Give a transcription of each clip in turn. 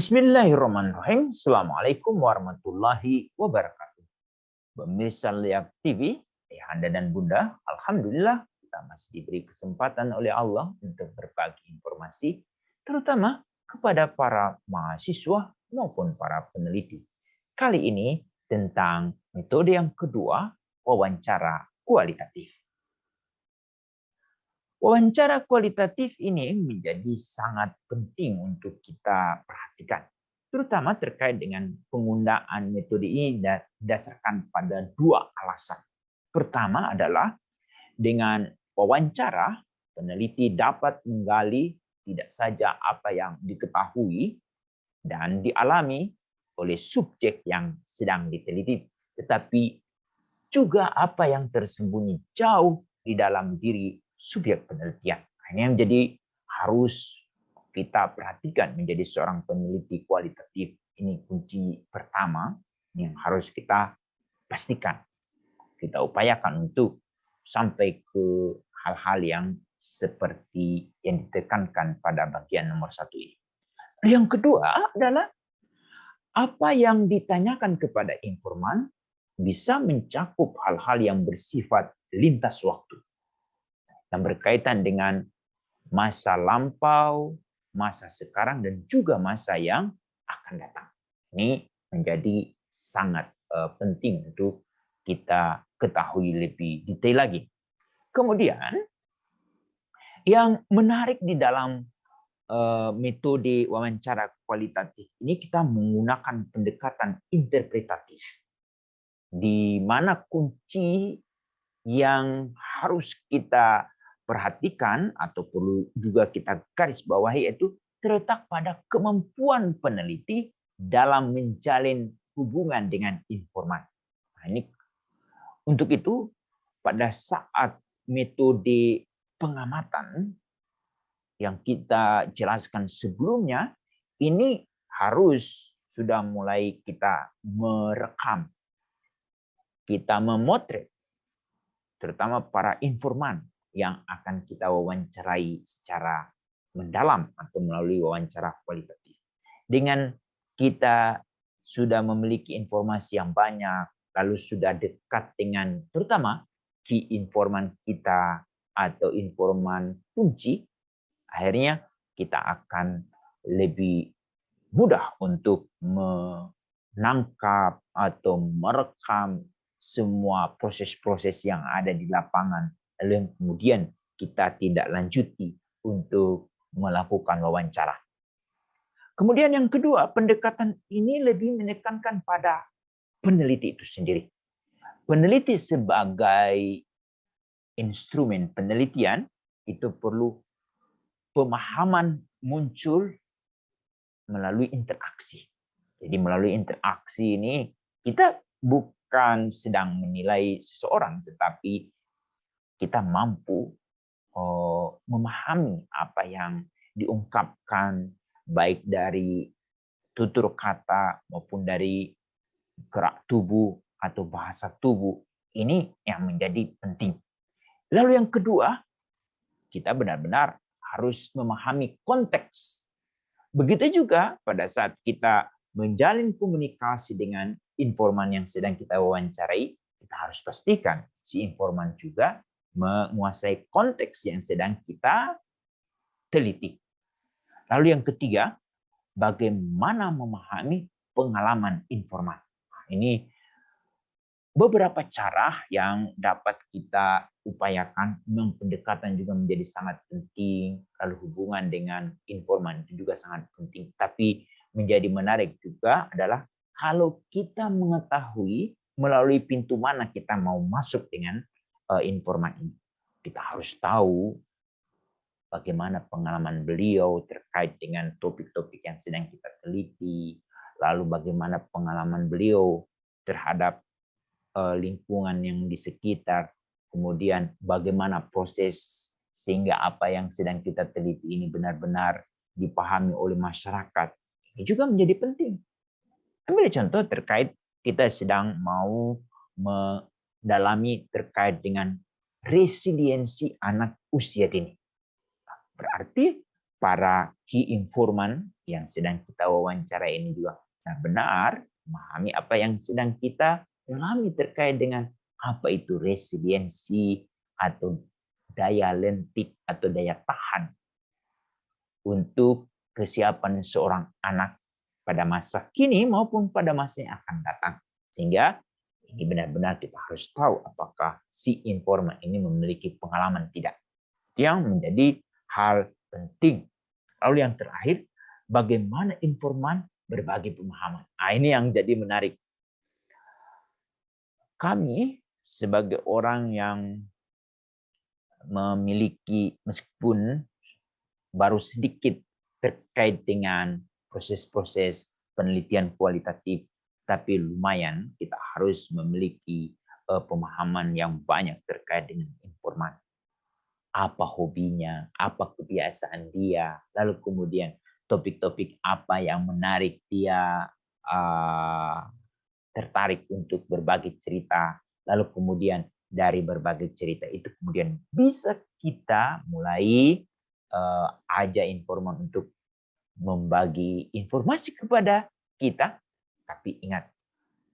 Bismillahirrahmanirrahim. Assalamualaikum warahmatullahi wabarakatuh. Pemirsa Lihat TV, Ayahanda dan Bunda, Alhamdulillah kita masih diberi kesempatan oleh Allah untuk berbagi informasi, terutama kepada para mahasiswa maupun para peneliti. Kali ini tentang metode yang kedua, wawancara kualitatif. Wawancara kualitatif ini menjadi sangat penting untuk kita perhatikan, terutama terkait dengan penggunaan metode ini didasarkan pada dua alasan. Pertama adalah dengan wawancara, peneliti dapat menggali tidak saja apa yang diketahui dan dialami oleh subjek yang sedang diteliti, tetapi juga apa yang tersembunyi jauh di dalam diri subjek penelitian. Ini yang menjadi harus kita perhatikan menjadi seorang peneliti kualitatif. Ini kunci pertama yang harus kita pastikan. Kita upayakan untuk sampai ke hal-hal yang seperti yang ditekankan pada bagian nomor 1 ini. Yang kedua adalah apa yang ditanyakan kepada informan bisa mencakup hal-hal yang bersifat lintas waktu, yang berkaitan dengan masa lampau, masa sekarang, dan juga masa yang akan datang. Ini menjadi sangat penting untuk kita ketahui lebih detail lagi. Kemudian, yang menarik di dalam metode wawancara kualitatif ini, kita menggunakan pendekatan interpretatif, di mana kunci yang harus kita perhatikan atau perlu juga kita garis bawahi yaitu terletak pada kemampuan peneliti dalam menjalin hubungan dengan informan. Nah, ini untuk itu pada saat metode pengamatan yang kita jelaskan sebelumnya, ini harus sudah mulai kita merekam, kita memotret, terutama para informan yang akan kita wawancarai secara mendalam atau melalui wawancara kualitatif. Dengan kita sudah memiliki informasi yang banyak, lalu sudah dekat dengan terutama key informan kita atau informan kunci, akhirnya kita akan lebih mudah untuk menangkap atau merekam semua proses-proses yang ada di lapangan, lalu yang kemudian kita tidak lanjuti untuk melakukan wawancara. Kemudian yang kedua, pendekatan ini lebih menekankan pada peneliti itu sendiri. Peneliti sebagai instrumen penelitian itu perlu pemahaman muncul melalui interaksi. Jadi melalui interaksi ini kita bukan sedang menilai seseorang, tetapi kita mampu memahami apa yang diungkapkan baik dari tutur kata maupun dari gerak tubuh atau bahasa tubuh. Ini yang menjadi penting. Lalu yang kedua, kita benar-benar harus memahami konteks. Begitu juga pada saat kita menjalin komunikasi dengan informan yang sedang kita wawancarai, kita harus pastikan si informan juga menguasai konteks yang sedang kita teliti. Lalu yang ketiga, bagaimana memahami pengalaman informan. Nah, ini beberapa cara yang dapat kita upayakan. Memang pendekatan juga menjadi sangat penting, lalu hubungan dengan informan itu juga sangat penting. Tapi menjadi menarik juga adalah kalau kita mengetahui melalui pintu mana kita mau masuk dengan informan ini. Kita harus tahu bagaimana pengalaman beliau terkait dengan topik-topik yang sedang kita teliti, lalu bagaimana pengalaman beliau terhadap lingkungan yang di sekitar, kemudian bagaimana proses sehingga apa yang sedang kita teliti ini benar-benar dipahami oleh masyarakat. Ini juga menjadi penting. Ambil contoh terkait kita sedang mau mendalami terkait dengan resiliensi anak usia dini. Berarti para key informan yang sedang kita wawancara ini juga benar-benar memahami apa yang sedang kita alami terkait dengan apa itu resiliensi atau daya lentik atau daya tahan untuk kesiapan seorang anak pada masa kini maupun pada masa yang akan datang. Sehingga ini benar-benar kita harus tahu apakah si informan ini memiliki pengalaman tidak. Yang menjadi hal penting. Lalu yang terakhir, bagaimana informan berbagi pemahaman. Nah, ini yang jadi menarik. Kami sebagai orang yang memiliki, meskipun baru sedikit terkait dengan proses-proses penelitian kualitatif, tapi lumayan kita harus memiliki pemahaman yang banyak terkait dengan informan. Apa hobinya, apa kebiasaan dia, lalu kemudian topik-topik apa yang menarik dia tertarik untuk berbagi cerita, lalu kemudian dari berbagai cerita itu kemudian bisa kita mulai ajak informan untuk membagi informasi kepada kita. Tapi ingat,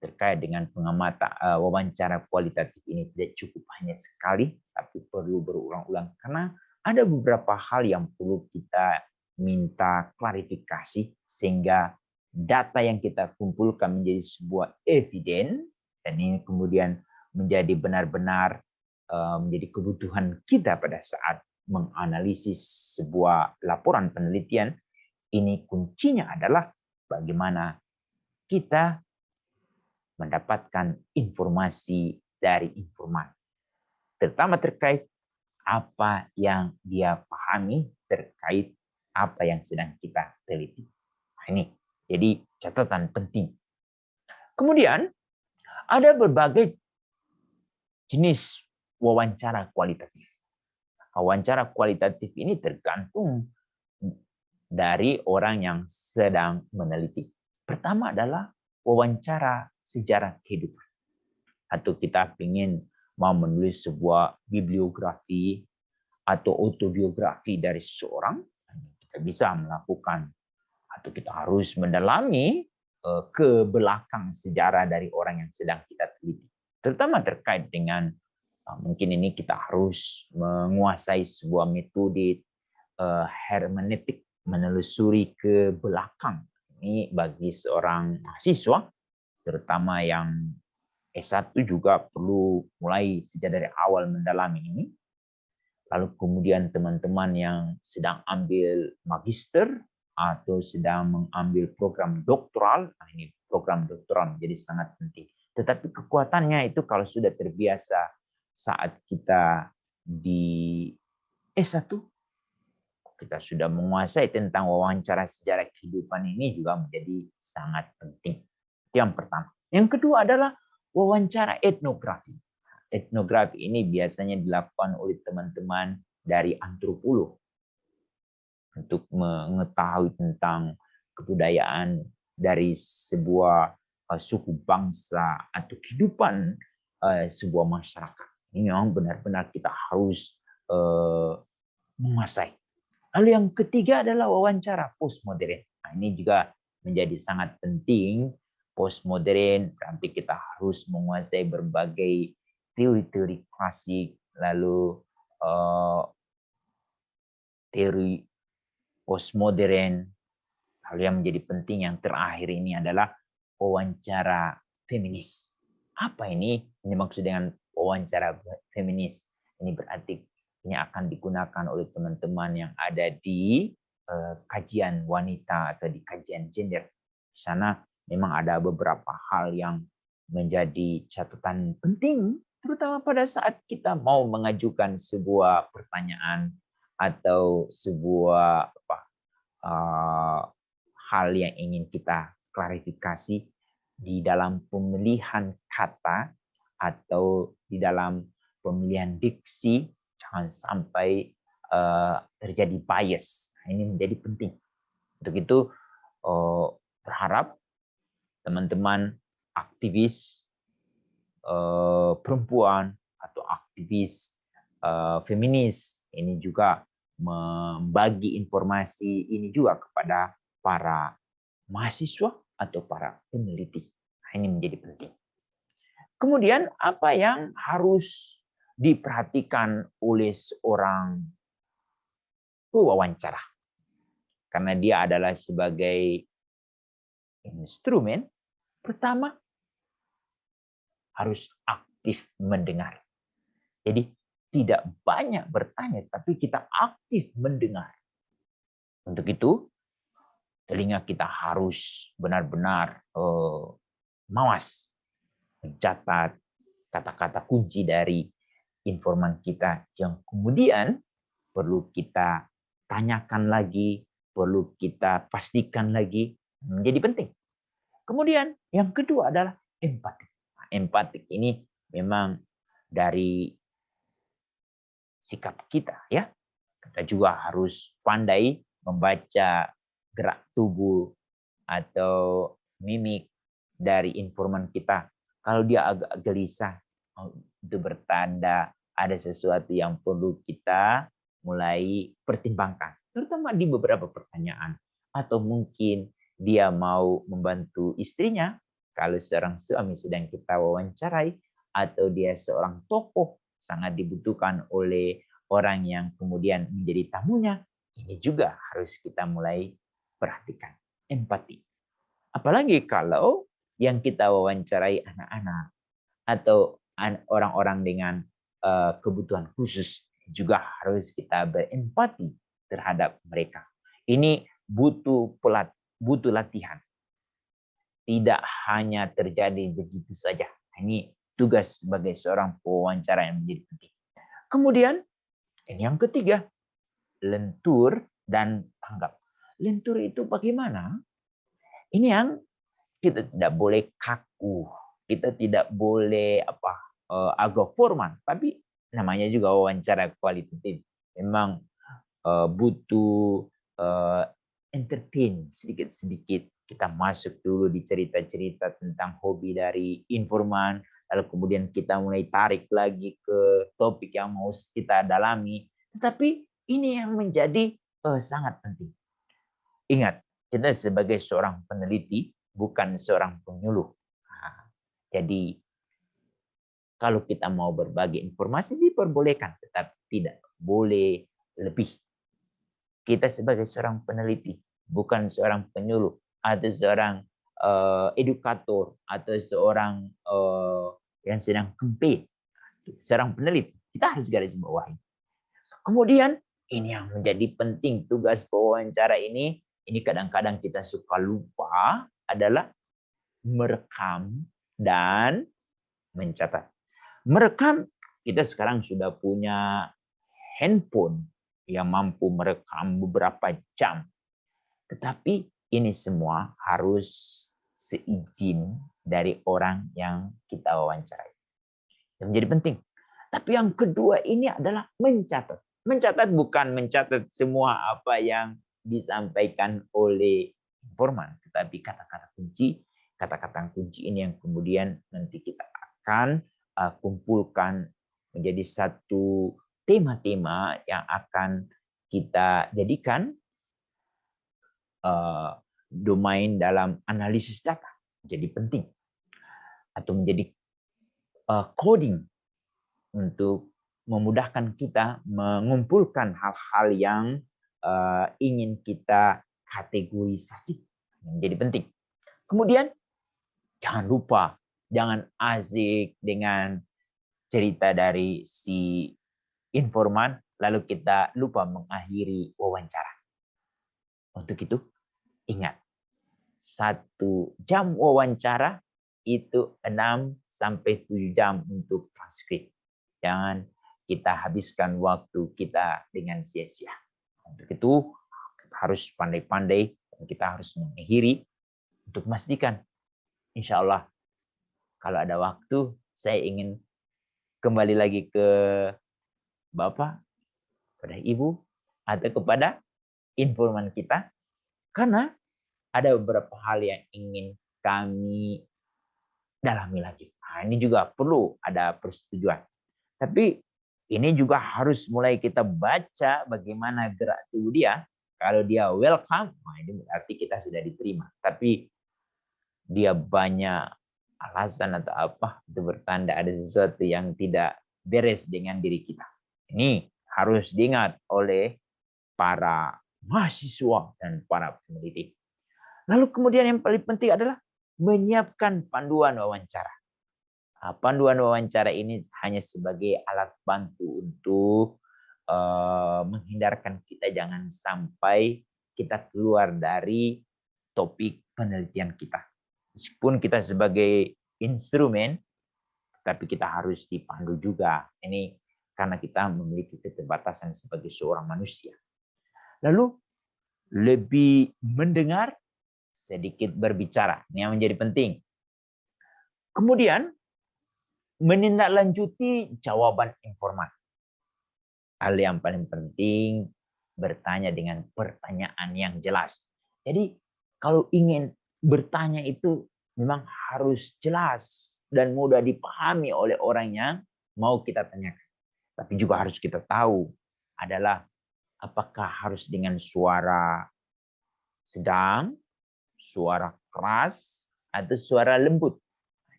terkait dengan pengamatan wawancara kualitatif ini tidak cukup hanya sekali, tapi perlu berulang-ulang karena ada beberapa hal yang perlu kita minta klarifikasi sehingga data yang kita kumpulkan menjadi sebuah eviden dan ini kemudian menjadi benar-benar menjadi kebutuhan kita pada saat menganalisis sebuah laporan penelitian. Ini kuncinya adalah bagaimana kita mendapatkan informasi dari informan, terutama terkait apa yang dia pahami terkait apa yang sedang kita teliti. Nah, ini jadi catatan penting. Kemudian ada berbagai jenis wawancara kualitatif. Wawancara kualitatif ini tergantung dari orang yang sedang meneliti. Pertama adalah wawancara sejarah kehidupan. Atau kita ingin mau menulis sebuah bibliografi atau autobiografi dari seseorang, kita bisa melakukan atau kita harus mendalami ke belakang sejarah dari orang yang sedang kita teliti. Terutama terkait dengan mungkin ini kita harus menguasai sebuah metode hermeneutik, menelusuri ke belakang. Ini bagi seorang mahasiswa, terutama yang S1 juga perlu mulai sejak dari awal mendalami ini. Lalu kemudian teman-teman yang sedang ambil magister atau sedang mengambil program doktoral, nah ini program doktoral menjadi sangat penting. Tetapi kekuatannya itu kalau sudah terbiasa saat kita di S1, kita sudah menguasai tentang wawancara sejarah kehidupan ini juga menjadi sangat penting. Itu yang pertama. Yang kedua adalah wawancara etnografi. Etnografi ini biasanya dilakukan oleh teman-teman dari antropolog untuk mengetahui tentang kebudayaan dari sebuah suku bangsa atau kehidupan sebuah masyarakat. Ini memang benar-benar kita harus menguasai. Lalu yang ketiga adalah wawancara postmodern. Nah, ini juga menjadi sangat penting. Postmodern berarti kita harus menguasai berbagai teori-teori klasik, lalu teori postmodern. Lalu yang menjadi penting yang terakhir ini adalah wawancara feminis. Apa ini? Ini maksud dengan wawancara feminis. Ini berarti ini akan digunakan oleh teman-teman yang ada di kajian wanita atau di kajian gender. Di sana memang ada beberapa hal yang menjadi catatan penting, terutama pada saat kita mau mengajukan sebuah pertanyaan atau sebuah hal yang ingin kita klarifikasi di dalam pemilihan kata atau di dalam pemilihan diksi. Jangan sampai terjadi bias. Ini menjadi penting. Untuk itu berharap teman-teman aktivis perempuan atau aktivis feminis ini juga membagi informasi ini juga kepada para mahasiswa atau para peneliti. Nah, ini menjadi penting. Kemudian apa yang harus diperhatikan oleh seorang pewawancara? Karena dia adalah sebagai instrumen, pertama harus aktif mendengar. Jadi tidak banyak bertanya, tapi kita aktif mendengar. Untuk itu, telinga kita harus benar-benar mawas mencatat kata-kata kunci dari informan kita yang kemudian perlu kita tanyakan lagi, perlu kita pastikan lagi, menjadi penting. Kemudian yang kedua adalah empati. Empatik ini memang dari sikap kita, ya. Kita juga harus pandai membaca gerak tubuh atau mimik dari informan kita. Kalau dia agak gelisah, itu bertanda ada sesuatu yang perlu kita mulai pertimbangkan, terutama di beberapa pertanyaan. Atau mungkin dia mau membantu istrinya, kalau seorang suami sedang kita wawancarai, atau dia seorang tokoh sangat dibutuhkan oleh orang yang kemudian menjadi tamunya, ini juga harus kita mulai perhatikan. Empati. Apalagi kalau yang kita wawancarai anak-anak atau orang-orang dengan kebutuhan khusus, juga harus kita berempati terhadap mereka. Ini butuh latihan. Tidak hanya terjadi begitu saja. Ini tugas sebagai seorang pewawancara yang menjadi penting. Kemudian, ini yang ketiga, lentur dan tanggap. Lentur itu bagaimana? Ini yang kita tidak boleh kaku, kita tidak boleh agak formal, tapi namanya juga wawancara kualitatif. Memang butuh entertain sedikit-sedikit. Kita masuk dulu di cerita-cerita tentang hobi dari informan, lalu kemudian kita mulai tarik lagi ke topik yang mau kita dalami. Tetapi ini yang menjadi sangat penting. Ingat, kita sebagai seorang peneliti bukan seorang penyuluh. Nah, jadi kalau kita mau berbagi informasi diperbolehkan, tetapi tidak boleh lebih. Kita sebagai seorang peneliti, bukan seorang penyuluh atau seorang edukator atau seorang yang sedang campaign. Seorang peneliti, kita harus garis bawahi. Kemudian ini yang menjadi penting tugas pewawancara ini kadang-kadang kita suka lupa adalah merekam dan mencatat. Merekam, kita sekarang sudah punya handphone yang mampu merekam beberapa jam. Tetapi ini semua harus seizin dari orang yang kita wawancarai. Yang menjadi penting. Tapi yang kedua ini adalah mencatat. Mencatat bukan mencatat semua apa yang disampaikan oleh informan, tetapi kata-kata kunci ini yang kemudian nanti kita akan kumpulkan menjadi satu tema-tema yang akan kita jadikan domain dalam analisis data. Jadi penting. Atau menjadi coding untuk memudahkan kita mengumpulkan hal-hal yang ingin kita kategorisasi. Menjadi penting. Kemudian jangan lupa, jangan asik dengan cerita dari si informan, lalu kita lupa mengakhiri wawancara. Untuk itu, ingat, 1 jam wawancara itu 6-7 jam untuk transkrip. Jangan kita habiskan waktu kita dengan sia-sia. Untuk itu, kita harus pandai-pandai dan kita harus mengakhiri untuk memastikan, insya Allah, kalau ada waktu, saya ingin kembali lagi ke Bapak, kepada Ibu, atau kepada informan kita, karena ada beberapa hal yang ingin kami dalami lagi. Nah, ini juga perlu ada persetujuan. Tapi Ini juga harus mulai kita baca bagaimana gerak tubuh dia. Kalau dia welcome, nah ini berarti kita sudah diterima. Tapi dia banyak alasan atau apa, itu bertanda ada sesuatu yang tidak beres dengan diri kita. Ini harus diingat oleh para mahasiswa dan para peneliti. Lalu kemudian yang paling penting adalah menyiapkan panduan wawancara. Panduan wawancara ini hanya sebagai alat bantu untuk menghindarkan kita jangan sampai kita keluar dari topik penelitian kita. Meskipun kita sebagai instrumen, tapi kita harus dipandu juga. Ini karena kita memiliki keterbatasan sebagai seorang manusia. Lalu lebih mendengar, sedikit berbicara. Ini yang menjadi penting. Kemudian menindaklanjuti jawaban informan. Hal yang paling penting, bertanya dengan pertanyaan yang jelas. Jadi kalau ingin bertanya itu memang harus jelas dan mudah dipahami oleh orang yang mau kita tanyakan. Tapi juga harus kita tahu adalah apakah harus dengan suara sedang, suara keras, atau suara lembut.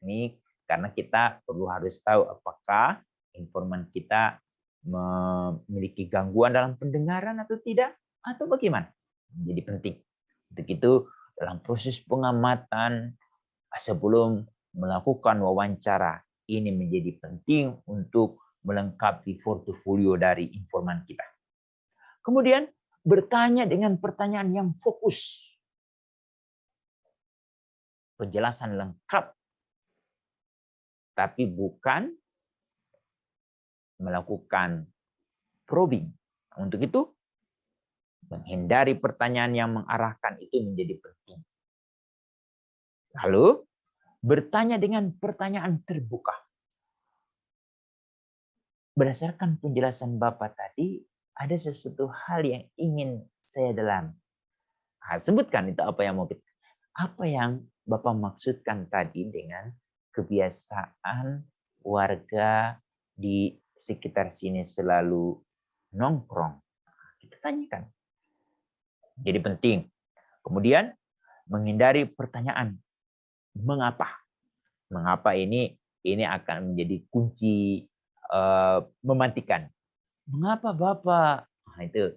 Ini karena kita perlu harus tahu apakah informan kita memiliki gangguan dalam pendengaran atau tidak, atau bagaimana. Jadi penting. Untuk itu dalam proses pengamatan sebelum melakukan wawancara, ini menjadi penting untuk melengkapi portofolio dari informan kita. Kemudian bertanya dengan pertanyaan yang fokus. Penjelasan lengkap, tapi bukan melakukan probing. Untuk itu, menghindari pertanyaan yang mengarahkan itu menjadi penting. Lalu, bertanya dengan pertanyaan terbuka. Berdasarkan penjelasan Bapak tadi, ada sesuatu hal yang ingin saya dalami. Sebutkan itu apa yang Bapak maksudkan tadi dengan kebiasaan warga di sekitar sini selalu nongkrong. Kita tanyakan. Jadi penting. Kemudian menghindari pertanyaan mengapa. Mengapa ini akan menjadi kunci mematikan. Mengapa Bapak? Nah, itu.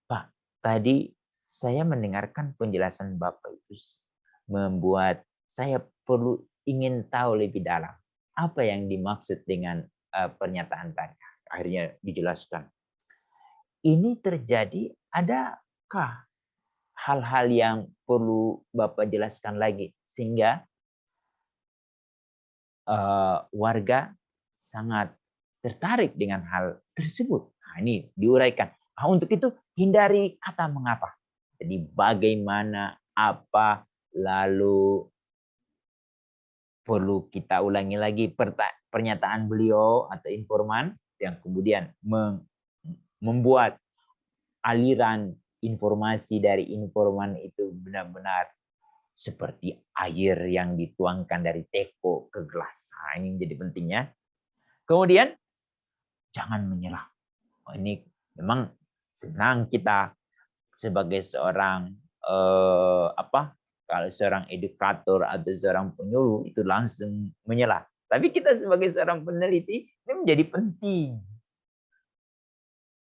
Pak, tadi saya mendengarkan penjelasan Bapak itu membuat saya ingin tahu lebih dalam. Apa yang dimaksud dengan pernyataan tadi? Akhirnya dijelaskan. Ini terjadi, adakah hal-hal yang perlu Bapak jelaskan lagi sehingga warga sangat tertarik dengan hal tersebut. Nah, ini diuraikan. Untuk itu hindari kata mengapa. Jadi bagaimana, apa, lalu perlu kita ulangi lagi pernyataan beliau atau informan yang kemudian membuat aliran informasi dari informan itu benar-benar seperti air yang dituangkan dari teko ke gelas. Nah, ini menjadi pentingnya. Kemudian jangan menyerah. Ini memang senang kita sebagai seorang kalau seorang edukator atau seorang penyuluh itu langsung menyerah. Tapi kita sebagai seorang peneliti ini menjadi penting.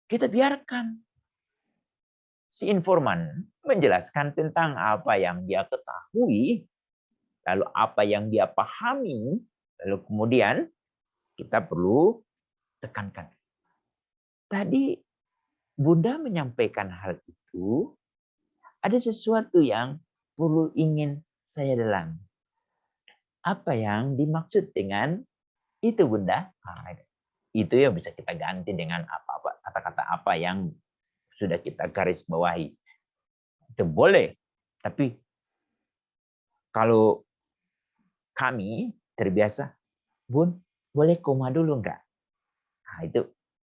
Kita biarkan si informan menjelaskan tentang apa yang dia ketahui, lalu apa yang dia pahami, lalu kemudian kita perlu tekankan. Tadi Bunda menyampaikan hal itu, ada sesuatu yang perlu ingin saya dalami. Apa yang dimaksud dengan itu Bunda? Itu yang bisa kita ganti dengan kata-kata apa yang sudah kita garis bawahi. Itu boleh, tapi kalau kami terbiasa, Bun, boleh koma dulu enggak? Nah,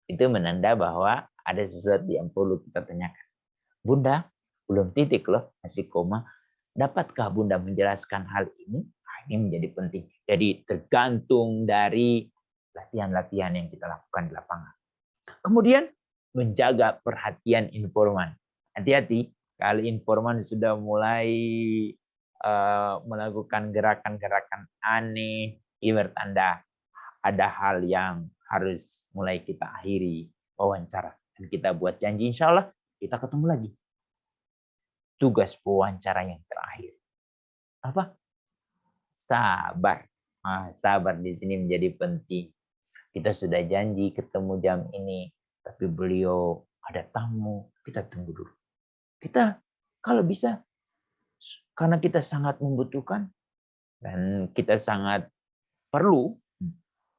itu menanda bahwa ada sesuatu yang perlu kita tanyakan. Bunda, belum titik loh, masih koma. Dapatkah Bunda menjelaskan hal ini? Nah, ini menjadi penting. Jadi tergantung dari latihan-latihan yang kita lakukan di lapangan. Kemudian menjaga perhatian informan. Hati-hati kalau informan sudah mulai melakukan gerakan-gerakan aneh, ini bertanda ada hal yang harus mulai kita akhiri wawancara. Dan kita buat janji, insya Allah kita ketemu lagi. Tugas wawancara yang terakhir. Apa? Sabar. Sabar di sini menjadi penting. Kita sudah janji ketemu jam ini, tapi beliau ada tamu, kita tunggu dulu. Kita kalau bisa, karena kita sangat membutuhkan dan kita sangat perlu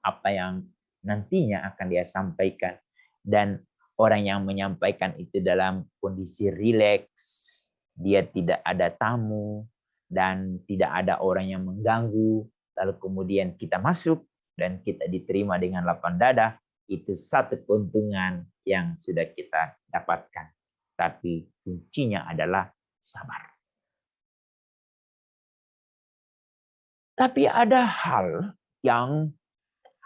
apa yang nantinya akan dia sampaikan, dan orang yang menyampaikan itu dalam kondisi rileks, dia tidak ada tamu dan tidak ada orang yang mengganggu, lalu kemudian kita masuk dan kita diterima dengan lapang dada, itu satu keuntungan yang sudah kita dapatkan. Tapi kuncinya adalah sabar. Tapi ada hal yang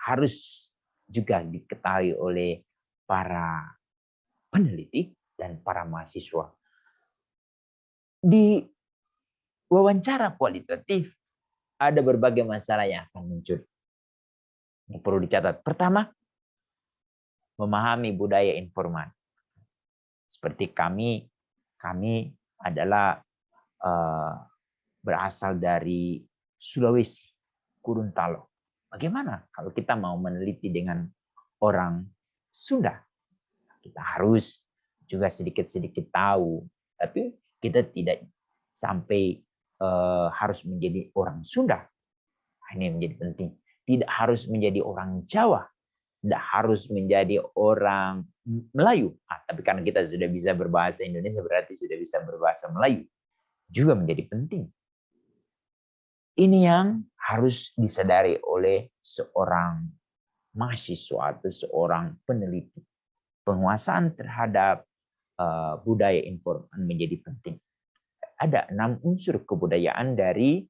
harus juga diketahui oleh para peneliti dan para mahasiswa. Di wawancara kualitatif ada berbagai masalah yang akan muncul. Yang perlu dicatat. Pertama, memahami budaya informan. Seperti kami adalah berasal dari Sulawesi, Gorontalo. Bagaimana kalau kita mau meneliti dengan orang Sunda? Kita harus juga sedikit-sedikit tahu, tapi kita tidak sampai harus menjadi orang Sunda. Ini menjadi penting. Tidak harus menjadi orang Jawa, tidak harus menjadi orang Melayu. Tapi karena kita sudah bisa berbahasa Indonesia, berarti sudah bisa berbahasa Melayu. Juga menjadi penting. Ini yang harus disadari oleh seorang mahasiswa atau seorang peneliti. Penguasaan terhadap budaya informan menjadi penting. Ada 6 unsur kebudayaan dari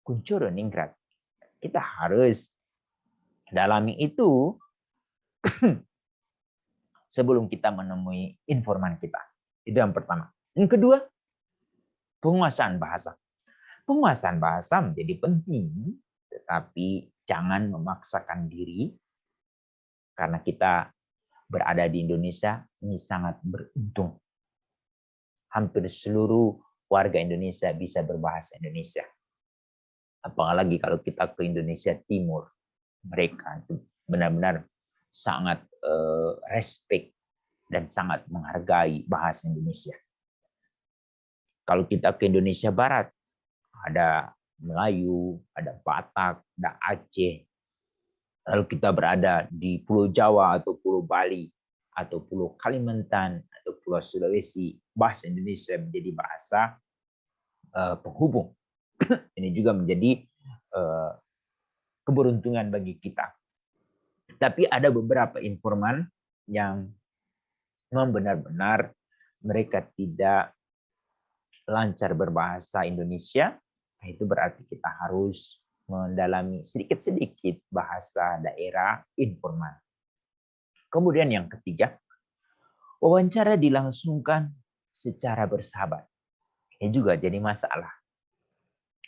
Kuncoro Ningrat. Kita harus dalami itu sebelum kita menemui informan kita. Itu yang pertama. Yang kedua, penguasaan bahasa. Penguasaan bahasa menjadi penting, tetapi jangan memaksakan diri, karena kita berada di Indonesia ini sangat beruntung. Hampir seluruh warga Indonesia bisa berbahasa Indonesia. Apalagi kalau kita ke Indonesia Timur, mereka itu benar-benar sangat respect dan sangat menghargai bahasa Indonesia. Kalau kita ke Indonesia Barat, ada Melayu, ada Batak, ada Aceh. Lalu kita berada di Pulau Jawa atau Pulau Bali, atau Pulau Kalimantan, atau Pulau Sulawesi, bahasa Indonesia menjadi bahasa penghubung. Ini juga menjadi keberuntungan bagi kita. Tapi ada beberapa informan yang benar-benar mereka tidak lancar berbahasa Indonesia. Itu berarti kita harus mendalami sedikit-sedikit bahasa daerah informan. Kemudian yang ketiga, wawancara dilangsungkan secara bersahabat. Ini juga jadi masalah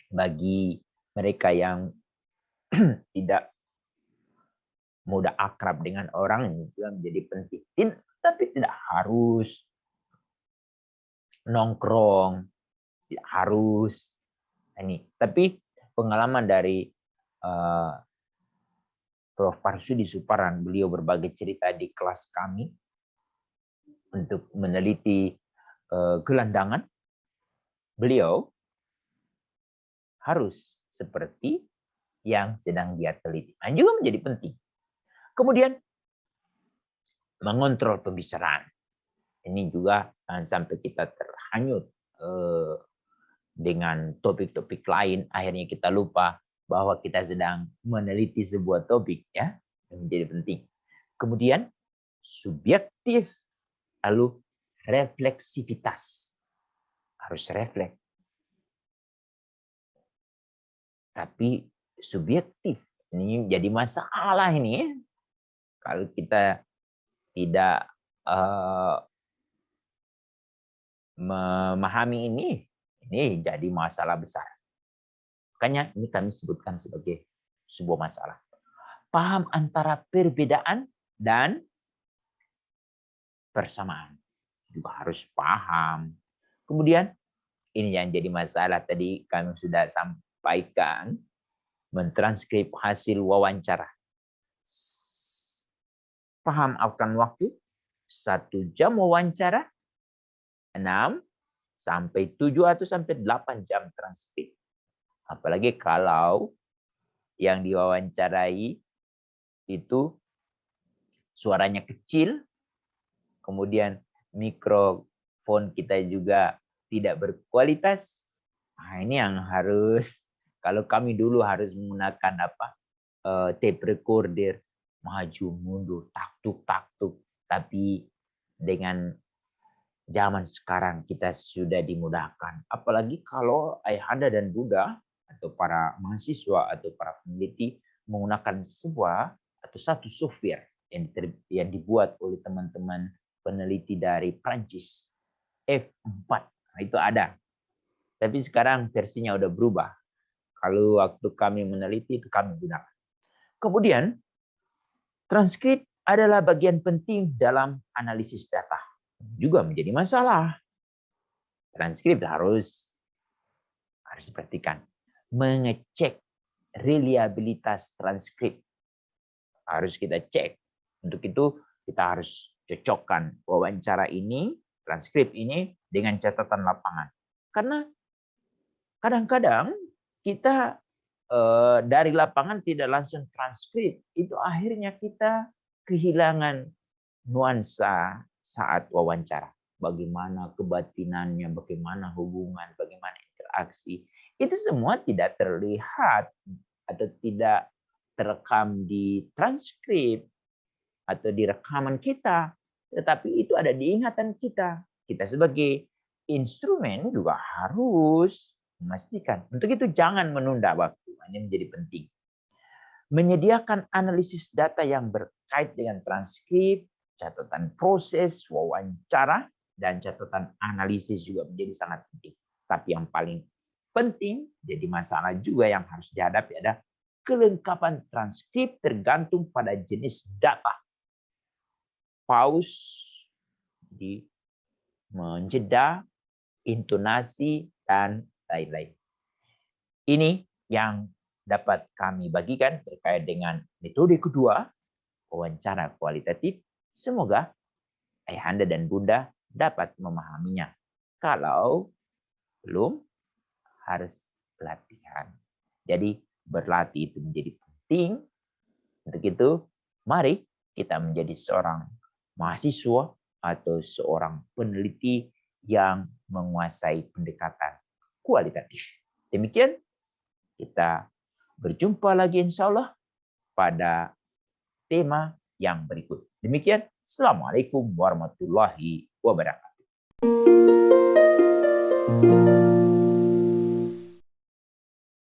bagi mereka yang tidak mudah akrab dengan orang, ini juga menjadi penting. Tapi tidak harus nongkrong, tidak harus ini. Tapi pengalaman dari Prof. Marsudi Suparan, beliau berbagi cerita di kelas kami untuk meneliti gelandangan. Beliau harus seperti yang sedang dia teliti. Nah, juga menjadi penting. Kemudian mengontrol pembicaraan. Ini juga sampai kita terhanyut dengan topik-topik lain, akhirnya kita lupa bahwa kita sedang meneliti sebuah topik, ya, menjadi penting. Kemudian subjektif, lalu refleksivitas, harus refleks. Tapi subjektif, Ini jadi masalah ini ya. Kalau kita tidak memahami ini jadi masalah besar. Makanya ini kami sebutkan sebagai sebuah masalah. Paham antara perbedaan dan persamaan. Juga harus paham. Kemudian ini yang jadi masalah tadi kami sudah sampaikan, mentranskrip hasil wawancara. Paham akan waktu, 1 jam wawancara, 6 sampai 7 atau sampai 8 jam transkrip. Apalagi kalau yang diwawancarai itu suaranya kecil, kemudian mikrofon kita juga tidak berkualitas. Nah, ini yang harus, kalau kami dulu harus menggunakan tape recorder, maju mundur, taktuk. Tapi dengan zaman sekarang kita sudah dimudahkan. Apalagi kalau ayahanda dan bunda atau para mahasiswa atau para peneliti menggunakan sebuah atau satu software yang dibuat oleh teman-teman peneliti dari Prancis, F4. Nah, itu ada. Tapi sekarang versinya udah berubah. Kalau waktu kami meneliti itu kami gunakan. Kemudian transkrip adalah bagian penting dalam analisis data. Juga menjadi masalah. Transkrip harus perhatikan. Mengecek reliabilitas transkrip. Harus kita cek. Untuk itu kita harus cocokkan wawancara ini, transkrip ini dengan catatan lapangan. Karena kadang-kadang kita dari lapangan tidak langsung transkrip. Itu akhirnya kita kehilangan nuansa saat wawancara. Bagaimana kebatinannya, bagaimana hubungan, bagaimana interaksi. Itu semua tidak terlihat atau tidak terekam di transkrip atau di rekaman kita. Tetapi itu ada di ingatan kita. Kita sebagai instrumen juga harus memastikan. Untuk itu jangan menunda waktu. Ini menjadi penting. Menyediakan analisis data yang berkait dengan transkrip, catatan proses, wawancara, dan catatan analisis juga menjadi sangat penting. Tapi yang paling penting, jadi masalah juga yang harus dihadapi adalah kelengkapan transkrip tergantung pada jenis data. Pause, di menjeda, intonasi, dan lain-lain. Ini yang dapat kami bagikan terkait dengan metode kedua, wawancara kualitatif. Semoga ayahanda dan bunda dapat memahaminya. Kalau belum, harus latihan. Jadi berlatih itu menjadi penting. Untuk itu, mari kita menjadi seorang mahasiswa atau seorang peneliti yang menguasai pendekatan kualitatif. Demikian, kita berjumpa lagi insya Allah pada tema yang berikut. Demikian, Assalamualaikum warahmatullahi wabarakatuh.